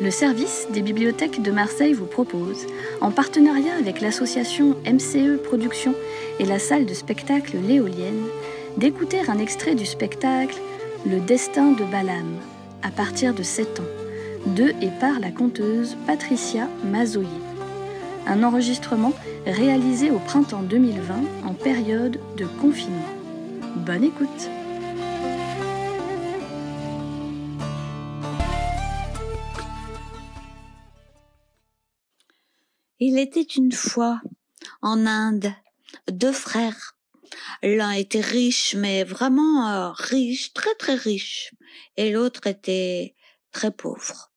Le service des bibliothèques de Marseille vous propose, en partenariat avec l'association MCE Productions et la salle de spectacle L'Éolienne, d'écouter un extrait du spectacle Le destin de Balaam, à partir de 7 ans, de et par la conteuse Patricia Mazoyer. Un enregistrement réalisé au printemps 2020 en période de confinement. Bonne écoute! Il était une fois, en Inde, 2 frères. L'un était riche, mais vraiment riche, très très riche, et l'autre était très pauvre.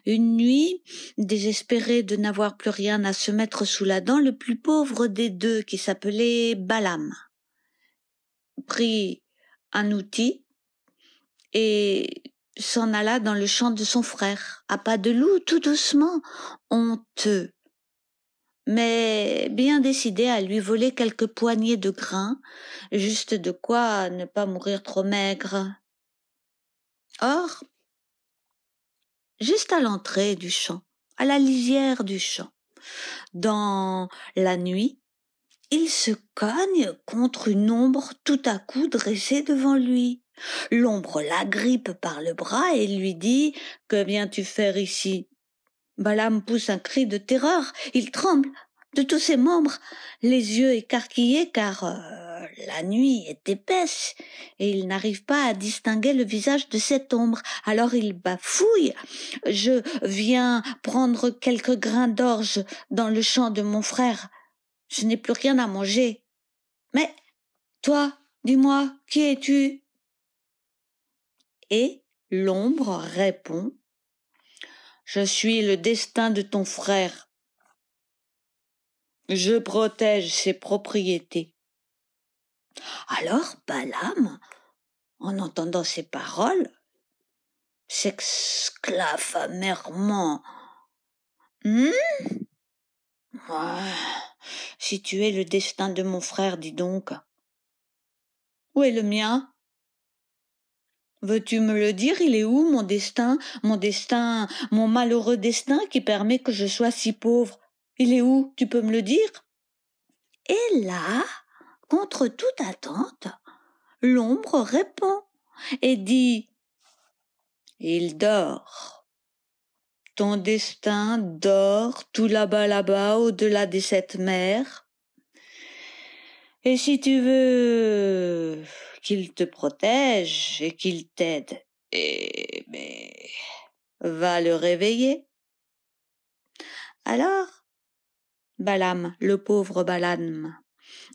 Une nuit, désespéré de n'avoir plus rien à se mettre sous la dent, le plus pauvre des deux, qui s'appelait Balaam, prit un outil et s'en alla dans le champ de son frère, à pas de loup, tout doucement, honteux, mais bien décidé à lui voler quelques poignées de grains, juste de quoi ne pas mourir trop maigre. Or, juste à l'entrée du champ, à la lisière du champ, dans la nuit, il se cogne contre une ombre tout à coup dressée devant lui. L'ombre l'agrippe par le bras et lui dit « Que viens-tu faire ici ?» Balaam pousse un cri de terreur, il tremble de tous ses membres, les yeux écarquillés car la nuit est épaisse et il n'arrive pas à distinguer le visage de cette ombre. Alors il bafouille. « Je viens prendre quelques grains d'orge dans le champ de mon frère. Je n'ai plus rien à manger. Mais toi, dis-moi, qui es-tu » Et l'ombre répond « Je suis le destin de ton frère. Je protège ses propriétés. » Alors Balaam, en entendant ces paroles, s'exclave amèrement. Si tu es le destin de mon frère, dis donc, où est le mien? Veux-tu me le dire, il est où mon destin, mon malheureux destin qui permet que je sois si pauvre? Il est où, tu peux me le dire? Et là, contre toute attente, l'ombre répond et dit « Il dort. Ton destin dort tout là-bas, au-delà des 7 mers. Et si tu veux qu'il te protège et qu'il t'aide, va le réveiller. » Alors, Balaam, le pauvre Balaam,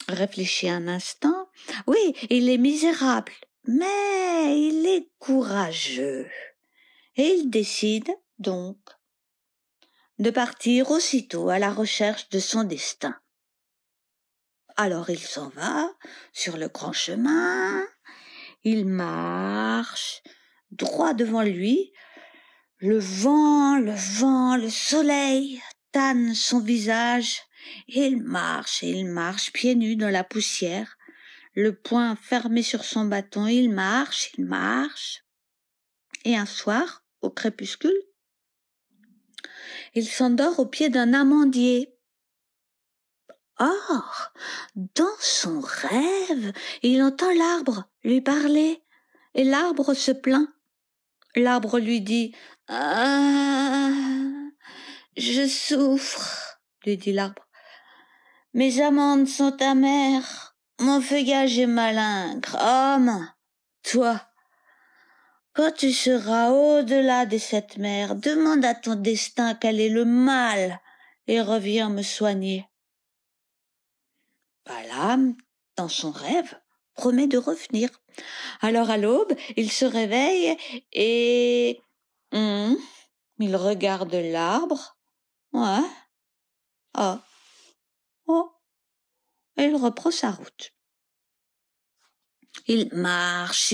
réfléchit un instant. Oui, il est misérable, mais il est courageux. Et il décide donc de partir aussitôt à la recherche de son destin. Alors il s'en va sur le grand chemin, il marche droit devant lui, le vent, le soleil tanne son visage, et il marche pieds nus dans la poussière, le poing fermé sur son bâton, il marche, et un soir, au crépuscule, il s'endort au pied d'un amandier. Or, dans son rêve, il entend l'arbre lui parler, et l'arbre se plaint. L'arbre lui dit « Ah, je souffre, » lui dit l'arbre. « Mes amandes sont amères, mon feuillage est malingre. Homme, toi, quand tu seras au-delà des 7 mers, demande à ton destin quel est le mal et reviens me soigner. » Balaam, dans son rêve, promet de revenir. Alors à l'aube, il se réveille et il regarde l'arbre. Ouais. Et il reprend sa route. Il marche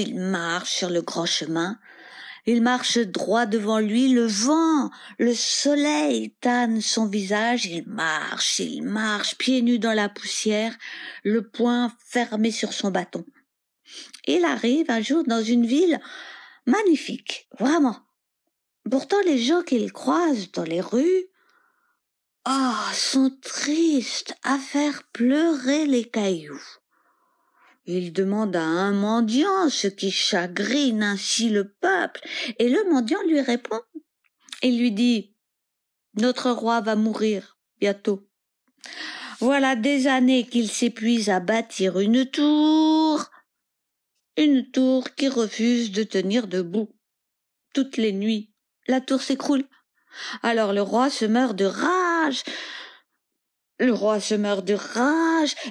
sur le grand chemin. Il marche droit devant lui, le vent, le soleil tanne son visage, il marche, pieds nus dans la poussière, le poing fermé sur son bâton. Il arrive un jour dans une ville magnifique, vraiment Pourtant, les gens qu'il croise dans les rues, sont tristes à faire pleurer les cailloux. Il demande à un mendiant ce qui chagrine ainsi le peuple, et le mendiant lui répond. Il lui dit, « Notre roi va mourir bientôt. Voilà des années qu'il s'épuise à bâtir une tour qui refuse de tenir debout. Toutes les nuits, la tour s'écroule. Alors le roi se meurt de rage.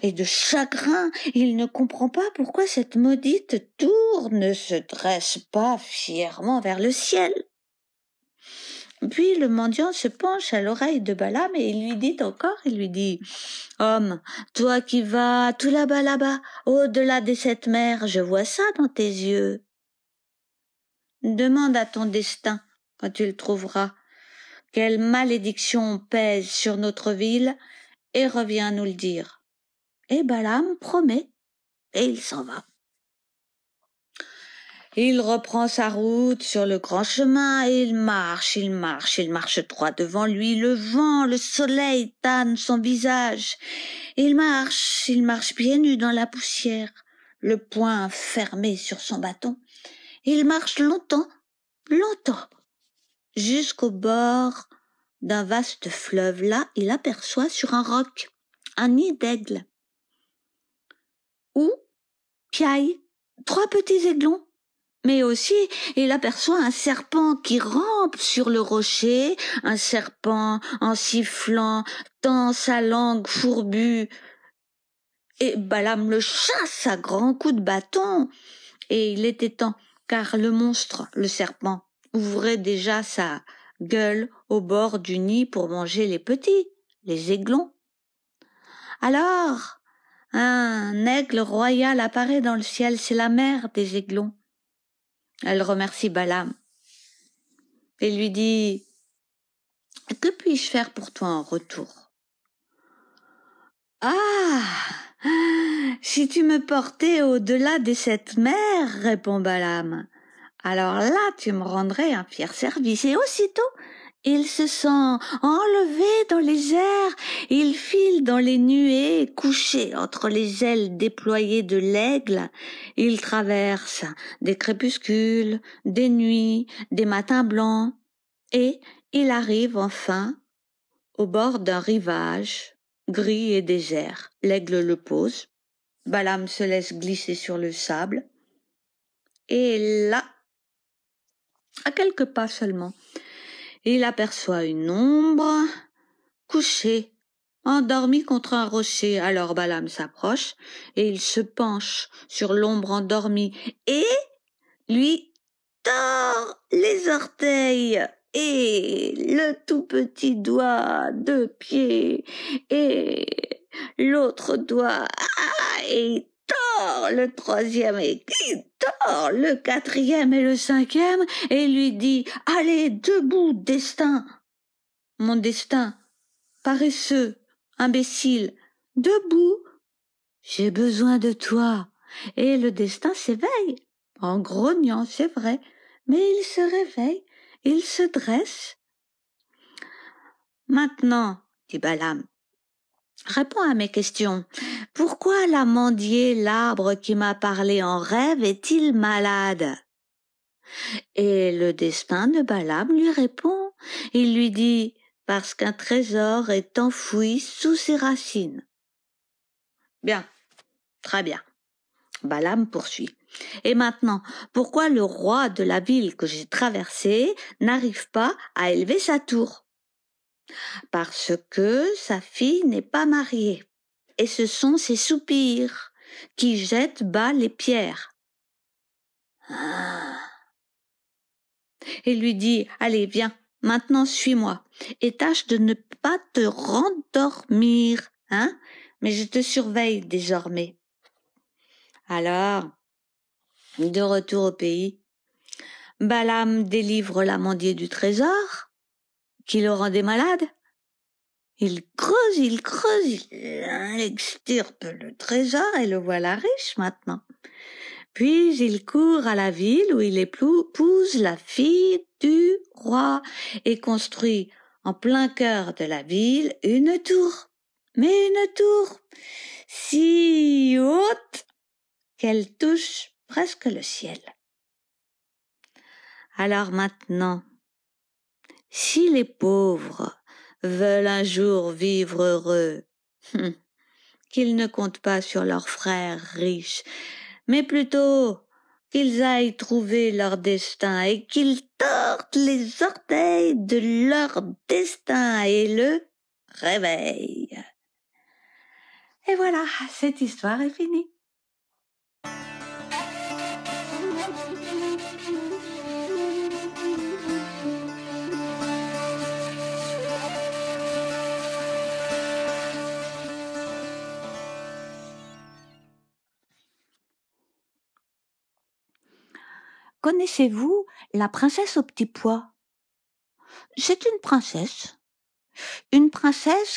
Et de chagrin. Il ne comprend pas pourquoi cette maudite tour ne se dresse pas fièrement vers le ciel. Puis le mendiant se penche à l'oreille de Balaam et il lui dit, « Homme, toi qui vas tout là-bas, au-delà des 7 mers, je vois ça dans tes yeux. Demande à ton destin, quand tu le trouveras, quelle malédiction pèse sur notre ville, et reviens nous le dire. » Et Balaam promet, et il s'en va. Il reprend sa route sur le grand chemin et il marche droit devant lui. Le vent, le soleil tanne son visage. Il marche pieds nus dans la poussière, le poing fermé sur son bâton. Il marche longtemps, jusqu'au bord d'un vaste fleuve. Là, il aperçoit sur un roc un nid d'aigle où piaillent 3 petits aiglons. Mais aussi, il aperçoit un serpent qui rampe sur le rocher, un serpent en sifflant, tend sa langue fourbue. Et Balaam le chasse à grands coups de bâton. Et il était temps, car le monstre, le serpent, ouvrait déjà sa gueule au bord du nid pour manger les petits, les aiglons. Alors, un aigle royal apparaît dans le ciel, c'est la mère des aiglons. Elle remercie Balaam et lui dit, « Que puis-je faire pour toi en retour ?»« Si tu me portais au-delà des 7 mers, répond Balaam, alors là tu me rendrais un fier service. » Et aussitôt, il se sent enlevé dans les airs, il file dans les nuées, couché entre les ailes déployées de l'aigle. Il traverse des crépuscules, des nuits, des matins blancs, et il arrive enfin au bord d'un rivage gris et désert. L'aigle le pose, Balaam se laisse glisser sur le sable, et là, à quelques pas seulement, il aperçoit une ombre couchée, endormie contre un rocher. Alors Balaam s'approche et il se penche sur l'ombre endormie et lui tord les orteils et le tout petit doigt de pied et l'autre doigt et il tord le 3e et il tord le 4e et le 5e et lui dit, « Allez, debout, destin, mon destin, paresseux, imbécile, debout, j'ai besoin de toi. » Et le destin s'éveille, en grognant, c'est vrai, mais il se réveille, il se dresse. « Maintenant, dit Balaam, réponds à mes questions. Pourquoi l'a mendié l'arbre qui m'a parlé en rêve est-il malade ?» Et le destin de Balaam lui répond. Il lui dit, « Parce qu'un trésor est enfoui sous ses racines. » Bien, très bien. Balaam poursuit. « Et maintenant, pourquoi le roi de la ville que j'ai traversée n'arrive pas à élever sa tour ? Parce que sa fille n'est pas mariée, et ce sont ses soupirs qui jettent bas les pierres. » Et lui dit, « Allez, viens, maintenant suis-moi, et tâche de ne pas te rendormir, hein, mais je te surveille désormais. » Alors, de retour au pays, Balaam délivre la mendier du trésor, qui le rendait malade. Il creuse, il extirpe le trésor et le voilà riche maintenant. Puis il court à la ville où il épouse la fille du roi et construit en plein cœur de la ville une tour. Mais une tour si haute qu'elle touche presque le ciel. Alors maintenant, si les pauvres veulent un jour vivre heureux, qu'ils ne comptent pas sur leurs frères riches, mais plutôt qu'ils aillent trouver leur destin et qu'ils tordent les orteils de leur destin et le réveillent. Et voilà, cette histoire est finie. Connaissez-vous la princesse au petit pois? C'est une princesse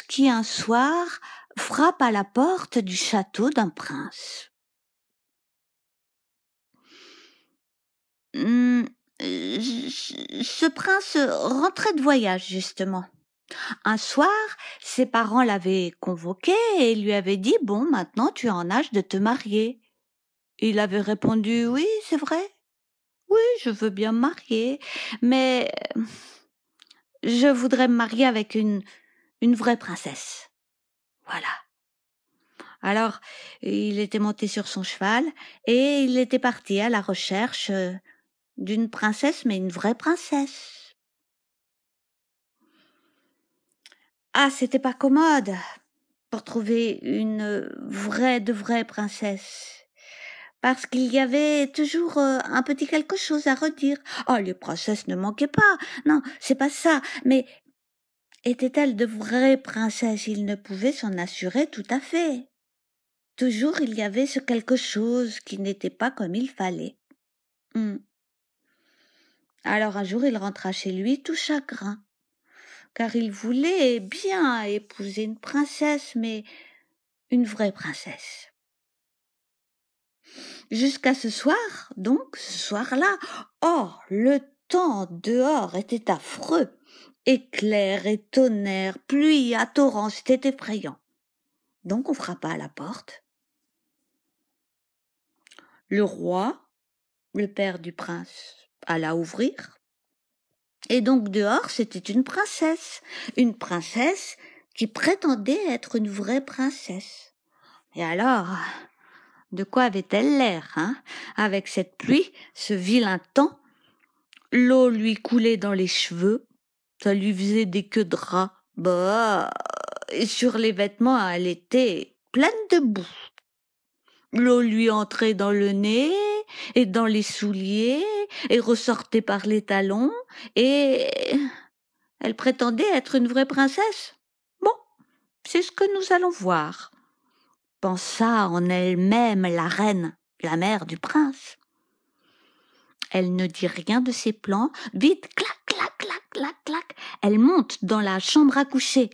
qui un soir frappe à la porte du château d'un prince. Ce prince rentrait de voyage justement. Un soir, ses parents l'avaient convoqué et lui avaient dit « Bon, maintenant tu es en âge de te marier ». Il avait répondu « Oui, c'est vrai. Oui, je veux bien me marier, mais je voudrais me marier avec une vraie princesse. » Voilà. Alors, il était monté sur son cheval et il était parti à la recherche d'une princesse, mais une vraie princesse. Ah, c'était pas commode pour trouver une vraie princesse. Parce qu'il y avait toujours un petit quelque chose à redire. Oh, les princesses ne manquaient pas. Non, c'est pas ça. Mais étaient-elles de vraies princesses? Il ne pouvait s'en assurer tout à fait. Toujours il y avait ce quelque chose qui n'était pas comme il fallait. Alors un jour il rentra chez lui tout chagrin, car il voulait bien épouser une princesse, mais une vraie princesse. Jusqu'à ce soir, donc, ce soir-là, oh, le temps dehors était affreux. Éclairs et tonnerre, pluie à torrents, c'était effrayant. Donc on frappa à la porte. Le roi, le père du prince, alla ouvrir. Et donc dehors, c'était une princesse qui prétendait être une vraie princesse. Et alors, de quoi avait-elle l'air, hein? Avec cette pluie, ce vilain temps, l'eau lui coulait dans les cheveux, ça lui faisait des queues de rat. Bah, et sur les vêtements, elle était pleine de boue. L'eau lui entrait dans le nez et dans les souliers et ressortait par les talons et elle prétendait être une vraie princesse. Bon, c'est ce que nous allons voir, pensa en elle-même la reine, la mère du prince. Elle ne dit rien de ses plans. Vite, clac, clac, clac, clac, clac, elle monte dans la chambre à coucher.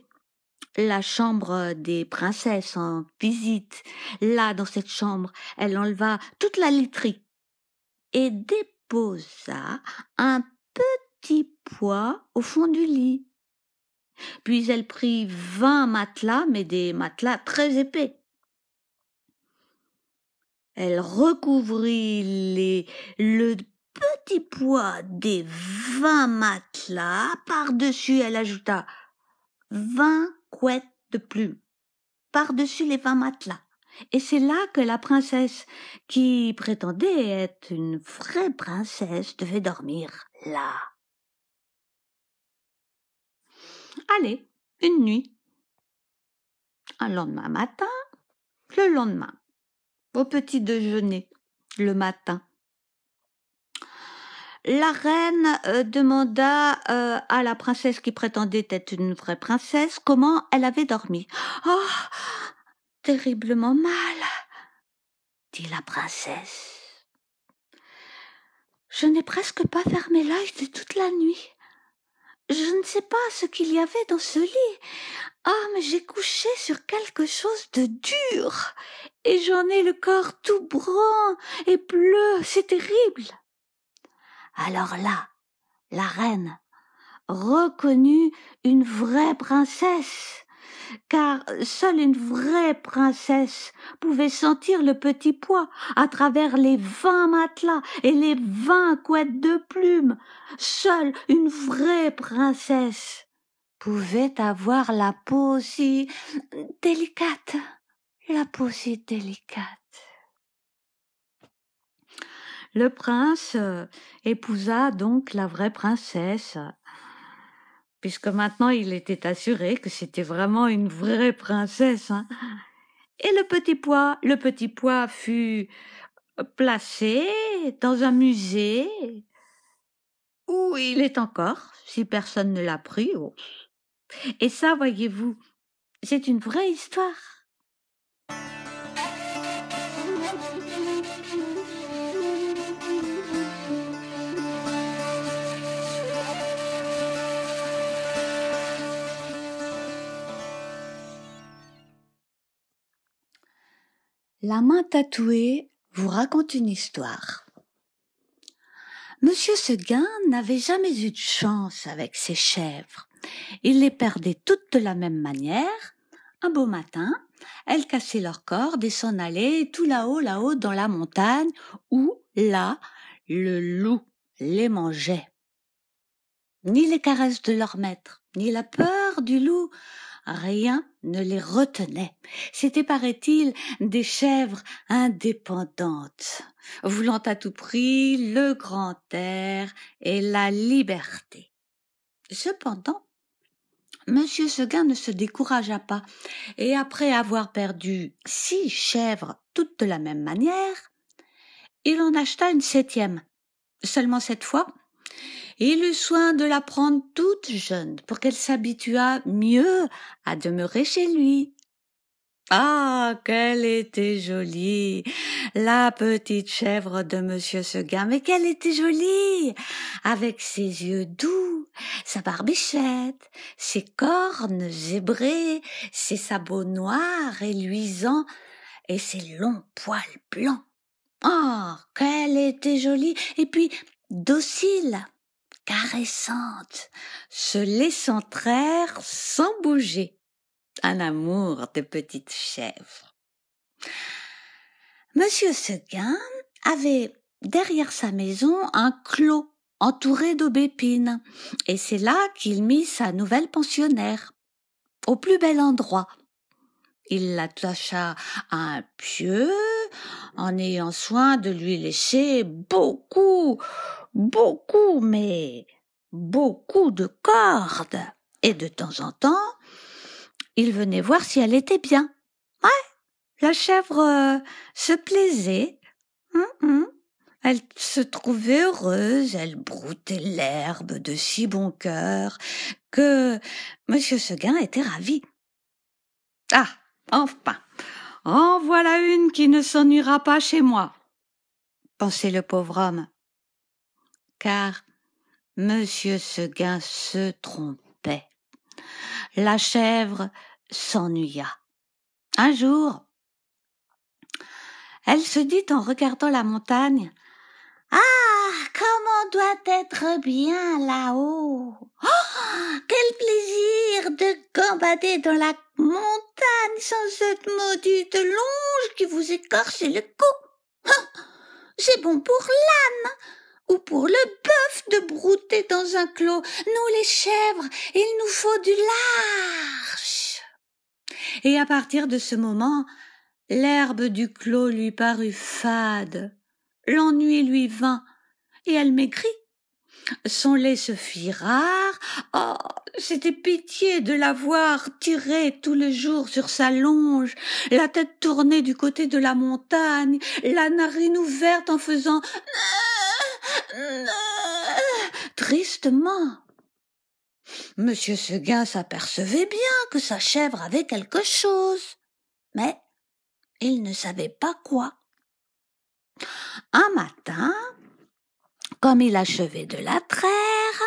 La chambre des princesses en visite. Là, dans cette chambre, elle enleva toute la literie et déposa un petit pois au fond du lit. Puis elle prit 20 matelas, mais des matelas très épais. Elle recouvrit le petit pois des 20 matelas. Par-dessus, elle ajouta 20 couettes de plumes par-dessus les 20 matelas. Et c'est là que la princesse, qui prétendait être une vraie princesse, devait dormir là. Allez, une nuit. Un lendemain matin, le lendemain, au petit déjeuner, le matin. La reine demanda à la princesse qui prétendait être une vraie princesse comment elle avait dormi. « Oh, terriblement mal !» dit la princesse. « Je n'ai presque pas fermé l'œil de toute la nuit. Je ne sais pas ce qu'il y avait dans ce lit. Ah, mais j'ai couché sur quelque chose de dur, et j'en ai le corps tout brun et bleu, c'est terrible. Alors là, la reine reconnut une vraie princesse, car seule une vraie princesse pouvait sentir le petit pois à travers les 20 matelas et les 20 couettes de plumes. Seule une vraie princesse pouvait avoir la peau si délicate, la peau si délicate. Le prince épousa donc la vraie princesse, puisque maintenant il était assuré que c'était vraiment une vraie princesse, hein. Et le petit pois fut placé dans un musée où il est encore, si personne ne l'a pris. Oh. Et ça, voyez-vous, c'est une vraie histoire. La main tatouée vous raconte une histoire. Monsieur Seguin n'avait jamais eu de chance avec ses chèvres. Il les perdait toutes de la même manière. Un beau matin, elles cassaient leurs cordes et s'en allaient tout là-haut dans la montagne où, là, le loup les mangeait. Ni les caresses de leur maître, ni la peur du loup, rien ne les retenait. C'étaient, paraît-il, des chèvres indépendantes, voulant à tout prix le grand air et la liberté. Cependant, Monsieur Seguin ne se découragea pas, et après avoir perdu 6 chèvres toutes de la même manière, il en acheta une 7e. Seulement cette fois, il eut soin de la prendre toute jeune pour qu'elle s'habituât mieux à demeurer chez lui. Ah, qu'elle était jolie, la petite chèvre de Monsieur Seguin, mais qu'elle était jolie, avec ses yeux doux, sa barbichette, ses cornes zébrées, ses sabots noirs et luisants, et ses longs poils blancs. Ah, qu'elle était jolie, et puis docile, caressante, se laissant traire sans bouger. Un amour de petite chèvre. Monsieur Seguin avait derrière sa maison un clos entouré d'aubépines, et c'est là qu'il mit sa nouvelle pensionnaire, au plus bel endroit. Il l'attacha à un pieu, en ayant soin de lui laisser beaucoup de cordes, et de temps en temps, il venait voir si elle était bien. Ouais, la chèvre se plaisait. Elle se trouvait heureuse, elle broutait l'herbe de si bon cœur que Monsieur Seguin était ravi. Ah, enfin, en voilà une qui ne s'ennuiera pas chez moi, pensait le pauvre homme. Car Monsieur Seguin se trompait. La chèvre s'ennuya. Un jour, elle se dit en regardant la montagne, « Ah, comment doit être bien là-haut! Oh, quel plaisir de gambader dans la montagne sans cette maudite longe qui vous écorche le cou! C'est bon pour l'âne ou pour le bœuf de brouter dans un clos. Nous les chèvres, il nous faut du large. » Et à partir de ce moment, l'herbe du clos lui parut fade, l'ennui lui vint, et elle maigrit. Son lait se fit rare. Oh, c'était pitié de la voir tirer tout le jour sur sa longe, la tête tournée du côté de la montagne, la narine ouverte en faisant tristement. Monsieur Seguin s'apercevait bien que sa chèvre avait quelque chose, mais il ne savait pas quoi. Un matin, comme il achevait de la traire,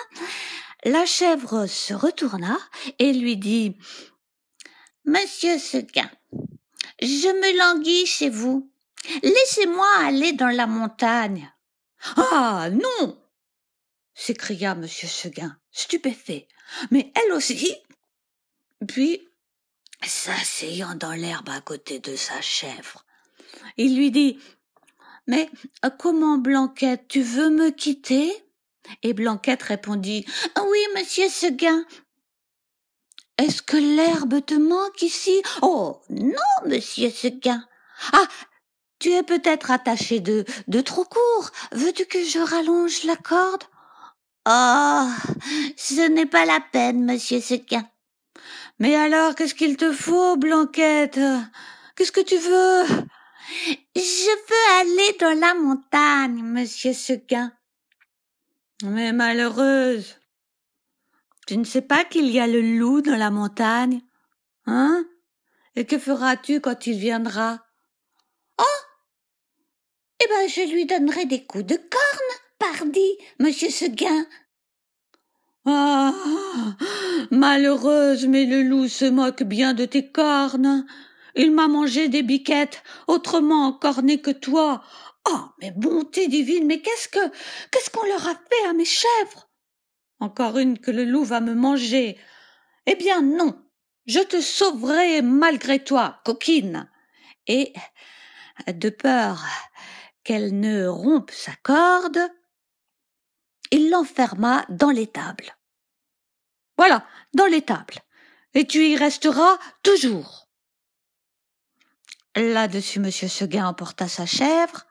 La chèvre se retourna et lui dit « Monsieur Seguin, je me languis chez vous. Laissez-moi aller dans la montagne. »« Ah, non !» s'écria monsieur Seguin, stupéfait. Mais elle aussi. Puis, s'asseyant dans l'herbe à côté de sa chèvre, il lui dit « Mais comment, Blanquette, tu veux me quitter ?» Et Blanquette répondit « Oui, monsieur Seguin. »« Est-ce que l'herbe te manque ici ?»« Oh, non, monsieur Seguin. »« Ah, tu es peut-être attaché de trop court. Veux-tu que je rallonge la corde ?»« Oh, ce n'est pas la peine, monsieur Seguin. »« Mais alors, qu'est-ce qu'il te faut, Blanquette ? Qu'est-ce que tu veux ?»« Je veux aller dans la montagne, monsieur Seguin. »« Mais malheureuse, tu ne sais pas qu'il y a le loup dans la montagne, hein ? Et que feras-tu quand il viendra ? » ?»« Oh, eh ben, je lui donnerai des coups de corne, pardi, monsieur Seguin. »« Ah, malheureuse, mais le loup se moque bien de tes cornes. Il m'a mangé des biquettes, autrement encornées que toi. Oh, mais bonté divine, mais qu'est-ce qu'on leur a fait à mes chèvres ? Encore une que le loup va me manger. Eh bien non, je te sauverai malgré toi, coquine. » Et, de peur qu'elle ne rompe sa corde, il l'enferma dans l'étable. Voilà, dans l'étable. Et tu y resteras toujours. Là-dessus, monsieur Seguin emporta sa chèvre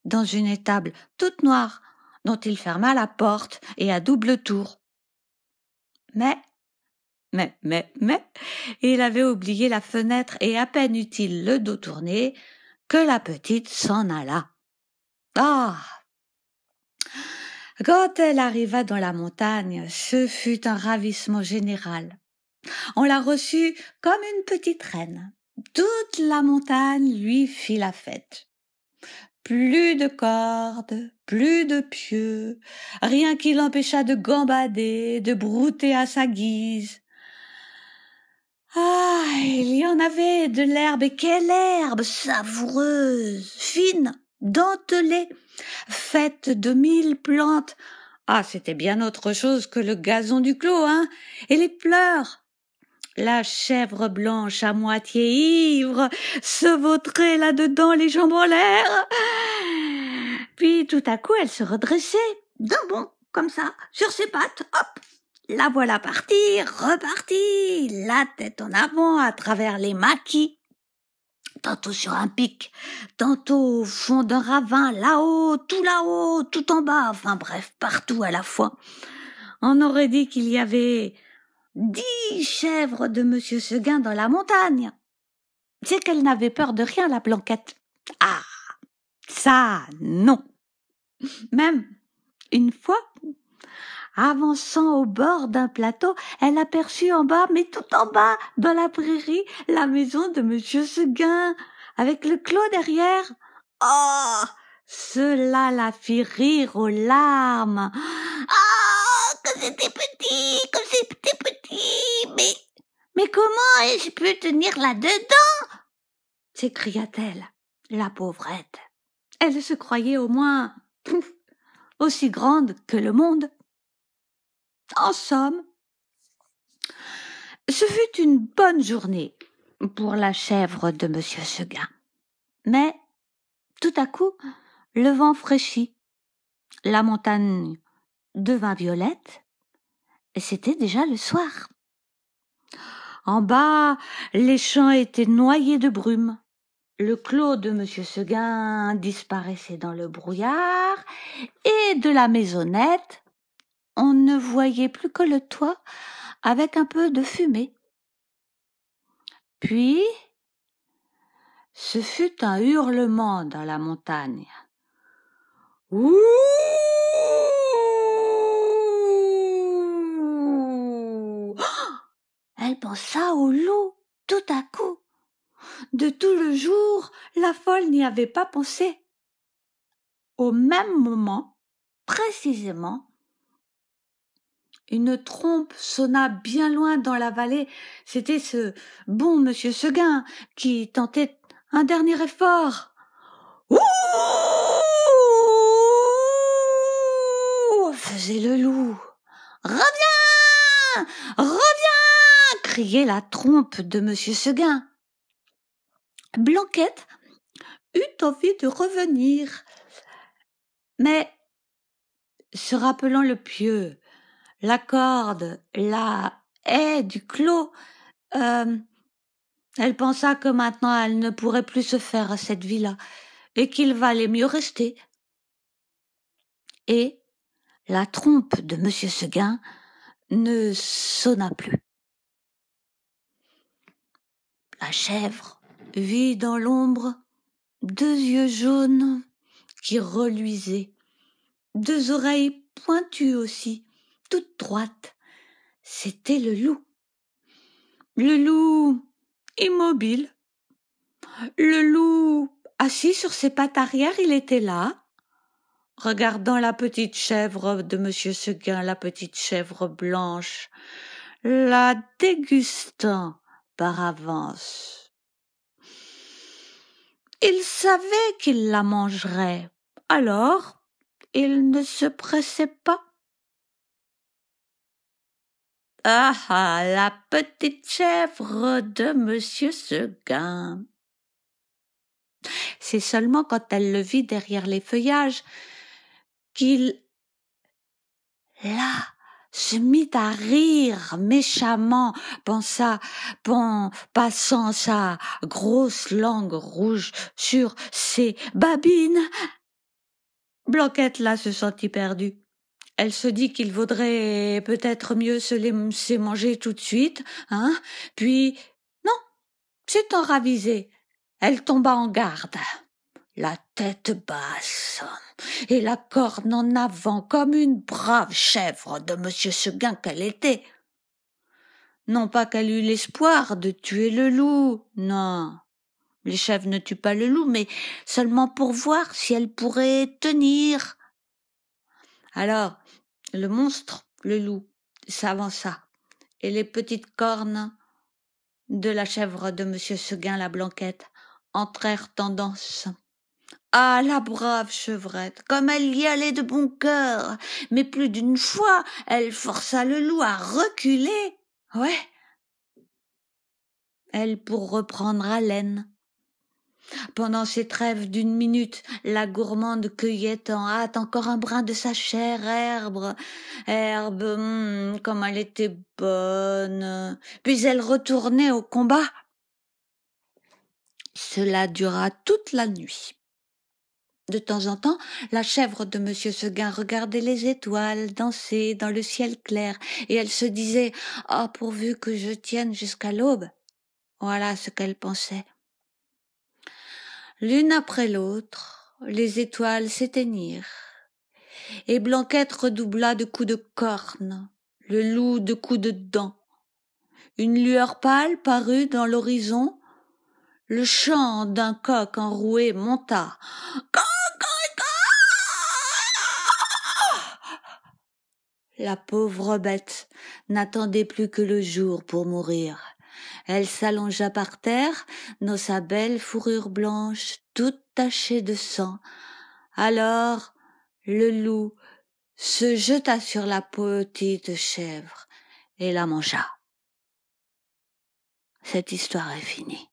dans une étable toute noire dont il ferma la porte et à double tour. Mais, il avait oublié la fenêtre et à peine eut-il le dos tourné que la petite s'en alla. Ah! Quand elle arriva dans la montagne, ce fut un ravissement général. On la reçut comme une petite reine. Toute la montagne lui fit la fête. Plus de cordes, plus de pieux, rien qui l'empêchât de gambader, de brouter à sa guise. Ah, il y en avait de l'herbe, et quelle herbe savoureuse, fine, dentelée, faite de 1000 plantes. Ah, c'était bien autre chose que le gazon du clos, hein, et les fleurs. La chèvre blanche à moitié ivre se vautrait là-dedans les jambes en l'air. Puis tout à coup, elle se redressait, d'un bond, comme ça, sur ses pattes, hop. La voilà partie, repartie, la tête en avant à travers les maquis, tantôt sur un pic, tantôt au fond d'un ravin, là-haut, tout en bas, enfin bref, partout à la fois. On aurait dit qu'il y avait 10 chèvres de monsieur Seguin dans la montagne. C'est qu'elle n'avait peur de rien, la Blanquette. Ah, ça, non. Même, une fois, avançant au bord d'un plateau, elle aperçut en bas, mais tout en bas, dans la prairie, la maison de monsieur Seguin, avec le clos derrière. Oh, cela la fit rire aux larmes. Ah, que c'était petit, mais comment ai-je pu tenir là-dedans? S'écria-t-elle, la pauvrette. Elle se croyait au moins aussi grande que le monde. En somme, ce fut une bonne journée pour la chèvre de monsieur Seguin. Mais, tout à coup, le vent fraîchit, la montagne devint violette, et c'était déjà le soir. En bas, les champs étaient noyés de brume. Le clos de monsieur Seguin disparaissait dans le brouillard, et de la maisonnette, on ne voyait plus que le toit avec un peu de fumée. Puis, ce fut un hurlement dans la montagne. Ouh! Elle pensa au loup tout à coup. De tout le jour, la folle n'y avait pas pensé. Au même moment, précisément, Une trompe sonna bien loin dans la vallée. C'était ce bon monsieur Seguin qui tentait un dernier effort. Ouh! Faisait le loup. Reviens! Reviens! Criait la trompe de monsieur Seguin. Blanquette eut envie de revenir, mais se rappelant le pieu, la corde, la haie du clos, elle pensa que maintenant elle ne pourrait plus se faire à cette vie-là et qu'il valait mieux rester. Et la trompe de monsieur Seguin ne sonna plus. La chèvre vit dans l'ombre 2 yeux jaunes qui reluisaient, 2 oreilles pointues aussi, toutes droites. C'était le loup. Le loup immobile. Le loup assis sur ses pattes arrière, il était là, regardant la petite chèvre de monsieur Seguin, la petite chèvre blanche, la dégustant par avance. Il savait qu'il la mangerait, alors il ne se pressait pas. Ah ah, la petite chèvre de monsieur Seguin. C'est seulement quand elle le vit derrière les feuillages qu'il, là, se mit à rire méchamment, passant sa grosse langue rouge sur ses babines. Blanquette, là, se sentit perdue. Elle se dit qu'il vaudrait peut-être mieux se laisser manger tout de suite, hein, puis, non, s'étant ravisée, elle tomba en garde, la tête basse et la corne en avant comme une brave chèvre de monsieur Seguin qu'elle était. Non pas qu'elle eût l'espoir de tuer le loup, non. Les chèvres ne tuent pas le loup, mais seulement pour voir si elle pourrait tenir. Alors, le monstre, le loup, s'avança, et les petites cornes de la chèvre de monsieur Seguin, la Blanquette, entrèrent en danse. Ah, la brave chevrette, comme elle y allait de bon cœur, mais plus d'une fois, elle força le loup à reculer. Ouais, elle pour reprendre haleine. Pendant ces trêves d'1 minute, la gourmande cueillait en hâte encore un brin de sa chère herbe, comme elle était bonne. Puis elle retournait au combat. Cela dura toute la nuit. De temps en temps, la chèvre de monsieur Seguin regardait les étoiles danser dans le ciel clair, et elle se disait « Ah, pourvu que je tienne jusqu'à l'aube !» Voilà ce qu'elle pensait. L'une après l'autre, les étoiles s'éteignirent, et Blanquette redoubla de coups de corne, le loup de coups de dents. Une lueur pâle parut dans l'horizon, le chant d'un coq enroué monta. La pauvre bête n'attendait plus que le jour pour mourir. Elle s'allongea par terre dans sa belle fourrure blanche, toute tachée de sang. Alors le loup se jeta sur la petite chèvre et la mangea. Cette histoire est finie.